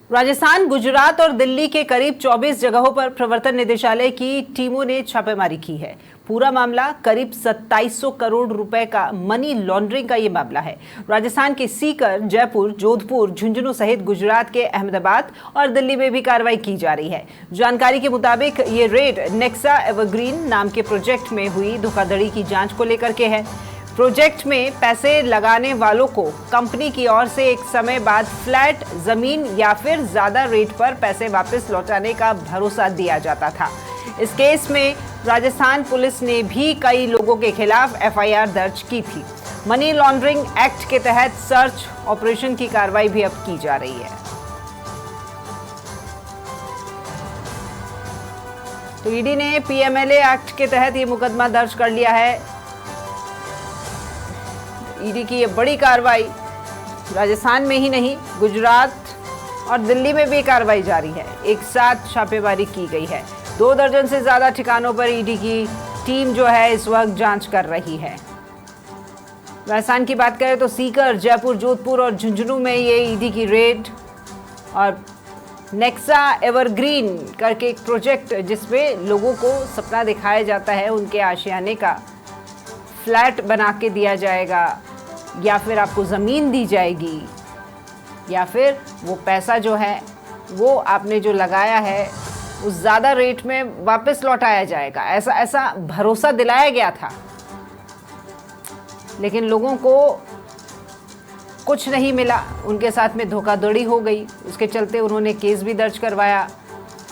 राजस्थान, गुजरात और दिल्ली के करीब 24 जगहों पर प्रवर्तन निदेशालय की टीमों ने छापेमारी की है। पूरा मामला करीब 2700 करोड़ रुपए का मनी लॉन्ड्रिंग का ये मामला है। राजस्थान के सीकर, जयपुर, जोधपुर, झुंझुनू सहित गुजरात के अहमदाबाद और दिल्ली में भी कार्रवाई की जा रही है। जानकारी के मुताबिक ये रेड नेक्सा एवरग्रीन नाम के प्रोजेक्ट में हुई धोखाधड़ी की जांच को लेकर के है। प्रोजेक्ट में पैसे लगाने वालों को कंपनी की ओर से एक समय बाद फ्लैट जमीन या फिर ज्यादा रेट पर पैसे वापस लौटाने का भरोसा दिया जाता था। इस केस में राजस्थान पुलिस ने भी कई लोगों के खिलाफ एफआईआर दर्ज की थी। मनी लॉन्ड्रिंग एक्ट के तहत सर्च ऑपरेशन की कार्रवाई भी अब की जा रही है। तो ईडी ने पीएमएलए एक्ट के तहत ये मुकदमा दर्ज कर लिया है। ईडी की ये बड़ी कार्रवाई राजस्थान में ही नहीं, गुजरात और दिल्ली में भी कार्रवाई जारी है। एक साथ छापेमारी की गई है। 2 दर्जन से ज्यादा ठिकानों पर ईडी की टीम जो है इस वक्त जांच कर रही है। राजस्थान की बात करें तो सीकर, जयपुर, जोधपुर और झुंझुनू में ये ईडी की रेड और नेक्सा एवरग्रीन करके एक प्रोजेक्ट जिसमें लोगों को सपना दिखाया जाता है, उनके आशियाने का फ्लैट बना के दिया जाएगा या फिर आपको ज़मीन दी जाएगी या फिर वो पैसा जो है वो आपने जो लगाया है उस ज़्यादा रेट में वापस लौटाया जाएगा। ऐसा भरोसा दिलाया गया था, लेकिन लोगों को कुछ नहीं मिला। उनके साथ में धोखाधड़ी हो गई। उसके चलते उन्होंने केस भी दर्ज करवाया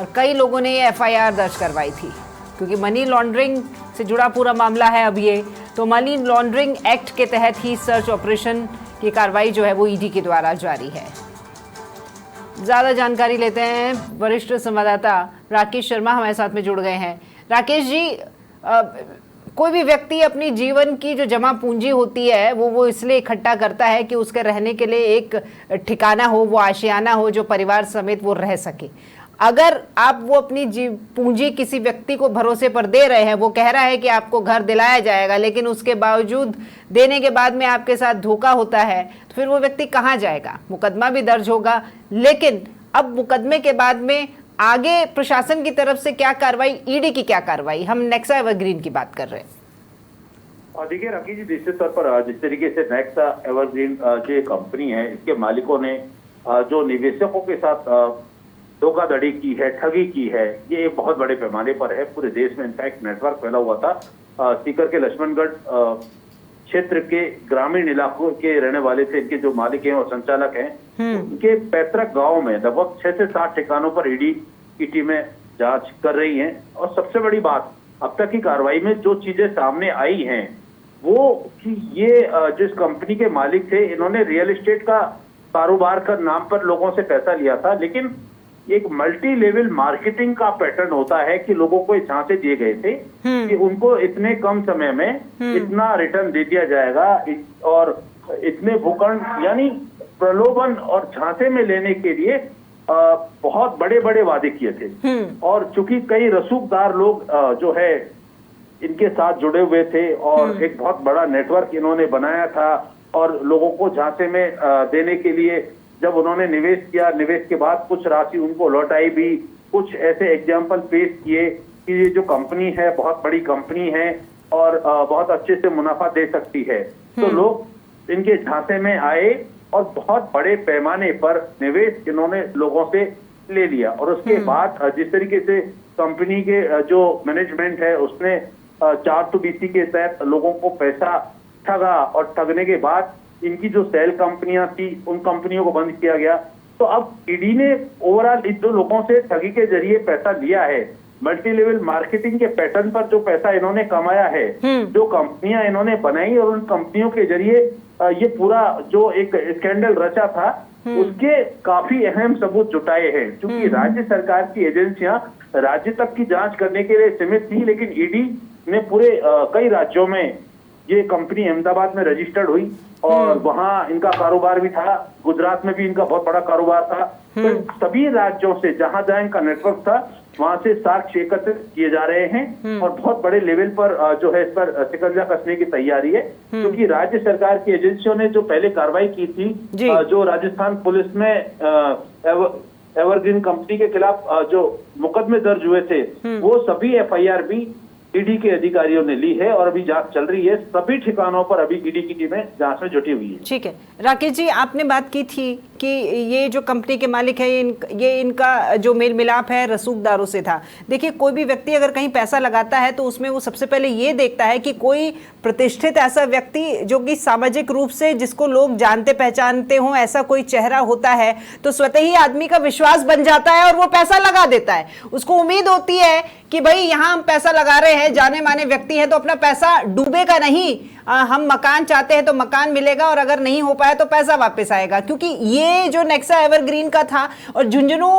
और कई लोगों ने ये एफआईआर दर्ज करवाई थी, क्योंकि मनी लॉन्ड्रिंग से जुड़ा पूरा मामला है। अब ये तो मनी लॉन्ड्रिंग एक्ट के तहत ही सर्च ऑपरेशन की कार्रवाई जो है वो ईडी के द्वारा जारी है। ज़्यादा जानकारी लेते हैं, वरिष्ठ संवाददाता राकेश शर्मा हमारे साथ में जुड़ गए हैं। राकेश जी, कोई भी व्यक्ति अपनी जीवन की जो जमा पूंजी होती है वो इसलिए इकट्ठा करता है कि उसके रहने के लिए एक ठिकाना हो, वो आशियाना हो जो परिवार समेत वो रह सके। अगर आप वो अपनी पूंजी किसी व्यक्ति को भरोसे पर दे रहे हैं, वो कह रहा है कि आपको घर दिलाया जाएगा, लेकिन उसके बावजूद देने के बाद में आपके साथ धोखा होता है, तो फिर वो व्यक्ति कहाँ जाएगा? मुकदमा भी दर्ज होगा, लेकिन अब मुकदमे के बाद में आगे प्रशासन की तरफ से क्या कार्रवाई, ईडी की क्या कार्रवाई? हम नेक्सा एवरग्रीन की बात कर रहे हैं। देखिए राकेश जी, निश्चित तौर पर जिस तरीके से नेक्सा एवरग्रीन जो कंपनी है, इसके मालिकों ने जो निवेशकों के साथ धोखाधड़ी की है, ठगी की है, ये एक बहुत बड़े पैमाने पर है। पूरे देश में इनफैक्ट नेटवर्क फैला हुआ था। सीकर के लक्ष्मणगढ़ क्षेत्र के ग्रामीण इलाकों के रहने वाले थे इनके जो मालिक हैं और संचालक हैं। उनके पैतृक गांव में लगभग 6 से 7 ठिकानों पर ईडी की टीमें जांच कर रही हैं। और सबसे बड़ी बात, अब तक की कार्रवाई में जो चीजें सामने आई हैं वो कि ये जिस कंपनी के मालिक थे, इन्होंने रियल एस्टेट का कारोबार का नाम पर लोगों से पैसा लिया था, लेकिन एक मल्टी लेवल मार्केटिंग का पैटर्न होता है कि लोगों को झांसे दिए गए थे कि उनको इतने कम समय में इतना रिटर्न दे दिया जाएगा और इतने भूखंड, यानी प्रलोभन और झांसे में लेने के लिए बहुत बड़े बड़े वादे किए थे। और चूंकि कई रसूखदार लोग जो है इनके साथ जुड़े हुए थे और एक बहुत बड़ा नेटवर्क इन्होंने बनाया था और लोगों को झांसे में देने के लिए जब उन्होंने निवेश किया, निवेश के बाद कुछ राशि उनको लौटाई भी। कुछ ऐसे एग्जाम्पल पेश किए कि ये जो कंपनी है बहुत बड़ी कंपनी है और बहुत अच्छे से मुनाफा दे सकती है। तो लोग इनके झांसे में आए और बहुत बड़े पैमाने पर निवेश इन्होंने लोगों से ले लिया। और उसके बाद जिस तरीके से कंपनी के जो मैनेजमेंट है उसने 4-2 के तहत लोगों को पैसा ठगा और ठगने के बाद इनकी जो सेल कंपनियां थी उन कंपनियों को बंद किया गया। तो अब ईडी ने ओवरऑल इन जो लोगों से ठगी के जरिए पैसा लिया है, मल्टी लेवल मार्केटिंग के पैटर्न पर जो पैसा इन्होंने कमाया है, जो कंपनियां इन्होंने बनाई और उन कंपनियों के जरिए ये पूरा जो एक स्कैंडल रचा था उसके काफी अहम सबूत जुटाए हैं। क्योंकि राज्य सरकार की एजेंसियां राज्य तक की जांच करने के लिए सीमित थी, लेकिन ईडी ने पूरे कई राज्यों में ये कंपनी अहमदाबाद में रजिस्टर्ड हुई और वहां इनका कारोबार भी था। गुजरात में भी इनका बहुत बड़ा कारोबार था। तो सभी राज्यों से जहां जहां इनका नेटवर्क था वहां से साक्ष्य एकत्रित किए जा रहे हैं और बहुत बड़े लेवल पर जो है इस पर शिकंजा कसने की तैयारी है। क्योंकि राज्य सरकार की एजेंसियों ने जो पहले कार्रवाई की थी, जो राजस्थान पुलिस में एवरग्रीन कंपनी के खिलाफ जो मुकदमे दर्ज हुए थे, वो सभी एफआईआर भी ईडी के अधिकारियों ने ली है और अभी जांच चल रही है। सभी ठिकानों पर अभी ईडी की टीमें जांच में जुटी हुई है। ठीक है राकेश जी, आपने बात की थी कि ये जो कंपनी के मालिक है ये इनका जो मेल मिलाप है रसूखदारों से था। देखिए, कोई भी व्यक्ति अगर कहीं पैसा लगाता है तो उसमें वो सबसे पहले ये देखता है कि कोई प्रतिष्ठित ऐसा व्यक्ति जो कि सामाजिक रूप से जिसको लोग जानते पहचानते हों, ऐसा कोई चेहरा होता है तो स्वतः ही आदमी का विश्वास बन जाता है और वो पैसा लगा देता है। उसको उम्मीद होती है कि भाई यहाँ हम पैसा लगा रहे हैं, जाने माने व्यक्ति है तो अपना पैसा डूबेगा नहीं, हम मकान चाहते हैं तो मकान मिलेगा और अगर नहीं हो पाया तो पैसा वापस आएगा। क्योंकि ये जो नेक्सा एवरग्रीन का था और झुंझुनू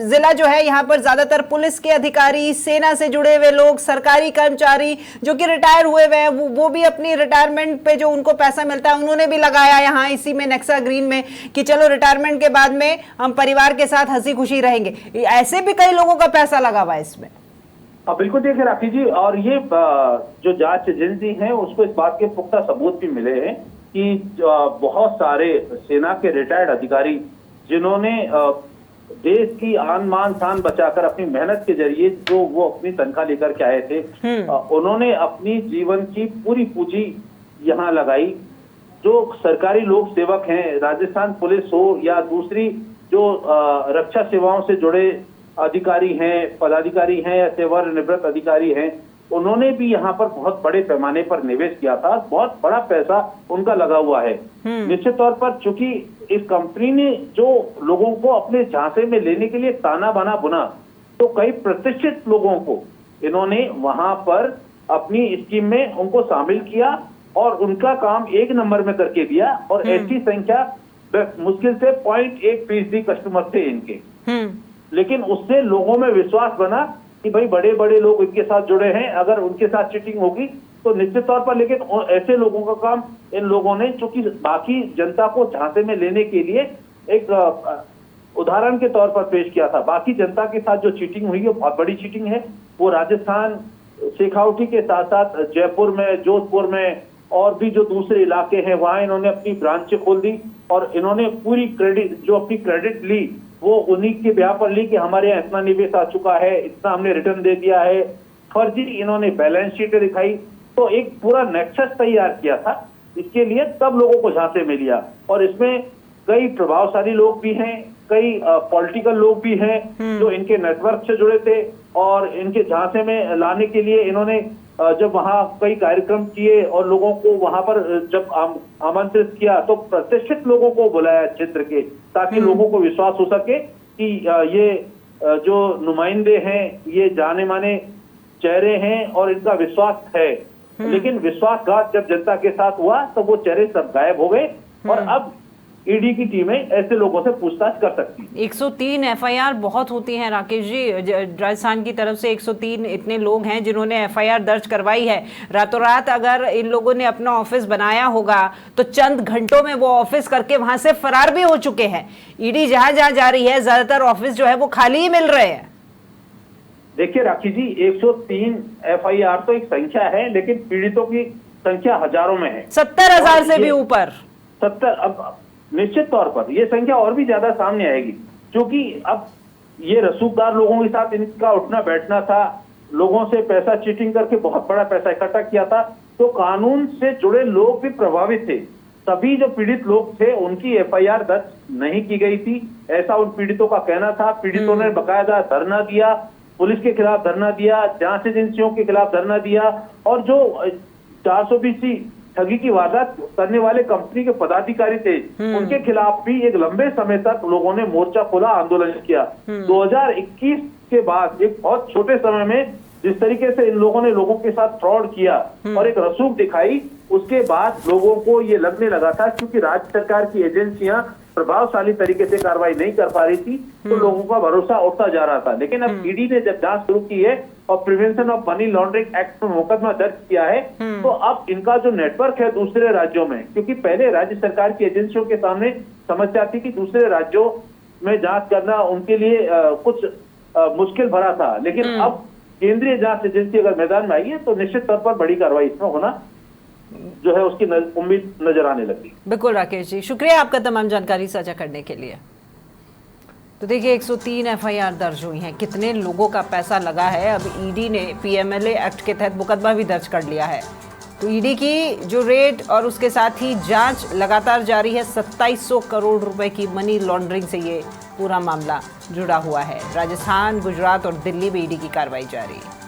जिला जो है, यहाँ पर ज्यादातर पुलिस के अधिकारी, सेना से जुड़े हुए लोग, सरकारी कर्मचारी जो कि रिटायर हुए हुए हैं, वो भी अपनी रिटायरमेंट पे जो उनको पैसा मिलता है उन्होंने भी लगाया यहाँ इसी में नेक्सा ग्रीन में कि चलो रिटायरमेंट के बाद में हम परिवार के साथ हंसी खुशी रहेंगे। ऐसे भी कई लोगों का पैसा लगा हुआ है इसमें। बिल्कुल देखिए राखी जी, और ये जो जांच एजेंसी है उसको इस बात के पुख्ता सबूत भी मिले हैं कि बहुत सारे सेना के रिटायर्ड अधिकारी जिन्होंने देश की आन मान शान बचाकर अपनी मेहनत के जरिए जो वो अपनी तनख्वाह लेकर के आए थे, उन्होंने अपनी जीवन की पूरी पूंजी यहाँ लगाई। जो सरकारी लोक सेवक हैं, राजस्थान पुलिस हो या दूसरी जो रक्षा सेवाओं से जुड़े अधिकारी हैं, पदाधिकारी हैं या सेवानिवृत्त अधिकारी हैं, उन्होंने भी यहाँ पर बहुत बड़े पैमाने पर निवेश किया था। बहुत बड़ा पैसा उनका लगा हुआ है। निश्चित तौर पर चूंकि इस कंपनी ने जो लोगों को अपने झांसे में लेने के लिए ताना बाना बुना, तो कई प्रतिष्ठित लोगों को इन्होंने वहां पर अपनी स्कीम में उनको शामिल किया और उनका काम एक नंबर में करके दिया। और ऐसी संख्या मुश्किल से 0.1% कस्टमर थे इनके, लेकिन उससे लोगों में विश्वास बना कि भाई बड़े बड़े लोग इनके साथ जुड़े हैं, अगर उनके साथ चीटिंग होगी तो निश्चित तौर पर। लेकिन ऐसे लोगों का काम इन लोगों ने, चूंकि बाकी जनता को झांसे में लेने के लिए एक उदाहरण के तौर पर पेश किया था। बाकी जनता के साथ जो चीटिंग हुई है बहुत बड़ी चीटिंग है। वो राजस्थान शेखावटी के साथ साथ जयपुर में, जोधपुर में और भी जो दूसरे इलाके हैं वहां इन्होंने अपनी ब्रांचें खोल दी और इन्होंने पूरी क्रेडिट जो अपनी क्रेडिट ली वो उन्हीं के ब्याह पर ली कि हमारे यहाँ इतना निवेश आ चुका है, इतना हमने रिटर्न दे दिया है। फर्जी इन्होंने बैलेंस शीट दिखाई, तो एक पूरा नेक्सस तैयार किया था इसके लिए, तब लोगों को झांसे में लिया। और इसमें कई प्रभावशाली लोग भी हैं, कई पॉलिटिकल लोग भी हैं जो इनके नेटवर्क से जुड़े थे और इनके झांसे में लाने के लिए इन्होंने जब वहां कई कार्यक्रम किए और लोगों को वहां पर जब आमंत्रित किया तो प्रतिष्ठित लोगों को बुलाया क्षेत्र के, ताकि लोगों को विश्वास हो सके कि ये जो नुमाइंदे हैं ये जाने माने चेहरे हैं और इनका विश्वास है। लेकिन विश्वासघात जब जनता के साथ हुआ तो वो चेहरे सब गायब हो गए और अब ईडी की टीमें ऐसे लोगों से पूछताछ कर सकती है। 103 एफआईआर बहुत होती हैं राकेश जी। राजस्थान की तरफ से 103 इतने लोग हैं जिन्होंने एफआईआर दर्ज करवाई है। रातों रात अगर इन लोगों ने अपना ऑफिस बनाया होगा तो चंद घंटों में वो ऑफिस करके वहां से फरार भी हो चुके हैं। ईडी जहां जहां जा रही है ज्यादातर ऑफिस जो है वो खाली ही मिल रहे हैं। देखिए राखी जी, 103 एफआईआर तो एक संख्या है, लेकिन पीड़ितों की संख्या हजारों में है, 70,000 से भी ऊपर। 70। अब निश्चित तौर पर यह संख्या और भी ज्यादा सामने आएगी, क्योंकि अब ये रसूखदार लोगों के साथ इनका उठना बैठना था, लोगों से पैसा चीटिंग करके बहुत बड़ा पैसा इकट्ठा किया था, तो कानून से जुड़े लोग भी प्रभावित थे। सभी जो पीड़ित लोग थे उनकी एफआईआर दर्ज नहीं की गई थी, ऐसा उन पीड़ितों का कहना था। पीड़ितों ने बकायदा धरना दिया, पुलिस के खिलाफ धरना दिया, जांच एजेंसियों के खिलाफ धरना दिया और जो 420 ठगी की वारदात करने वाले कंपनी के पदाधिकारी थे उनके खिलाफ भी एक लंबे समय तक लोगों ने मोर्चा खोला, आंदोलन किया। 2021 के बाद एक बहुत छोटे समय में जिस तरीके से इन लोगों ने लोगों के साथ फ्रॉड किया और एक रसूख दिखाई, उसके बाद लोगों को ये लगने लगा था, क्योंकि राज्य सरकार की एजेंसियां प्रभावशाली तरीके से कार्रवाई नहीं कर पा रही थी, तो लोगों का भरोसा उठता जा रहा था। लेकिन अब ईडी ने जब जांच शुरू की है और prevention of money laundering act में मुकदमा दर्ज किया है, तो अब इनका जो नेटवर्क है दूसरे राज्यों में, क्योंकि पहले राज्य सरकार की एजेंसियों के सामने समस्या थी कि दूसरे राज्यों में जांच करना उनके लिए कुछ मुश्किल भरा था, लेकिन अब केंद्रीय जांच एजेंसी अगर मैदान में आई है तो निश्चित तौर पर बड़ी कार्रवाई इसमें होना जो है उसकी उम्मीद नजर आने लगी। बिल्कुल राकेश जी, शुक्रिया आपका तमाम जानकारी साझा करने के लिए। तो देखिए 103 एफआईआर दर्ज हुई हैं, कितने लोगों का पैसा लगा है। अब ईडी ने पीएमएलए एक्ट के तहत मुकदमा भी दर्ज कर लिया है। तो ईडी की जो रेड और उसके साथ ही जांच लगातार जारी है। 2700 करोड़ रुपए की मनी लॉन्ड्रिंग से ये पूरा मामला जुड़ा हुआ है। राजस्थान, गुजरात और दिल्ली में ईडी की कार्रवाई जारी है।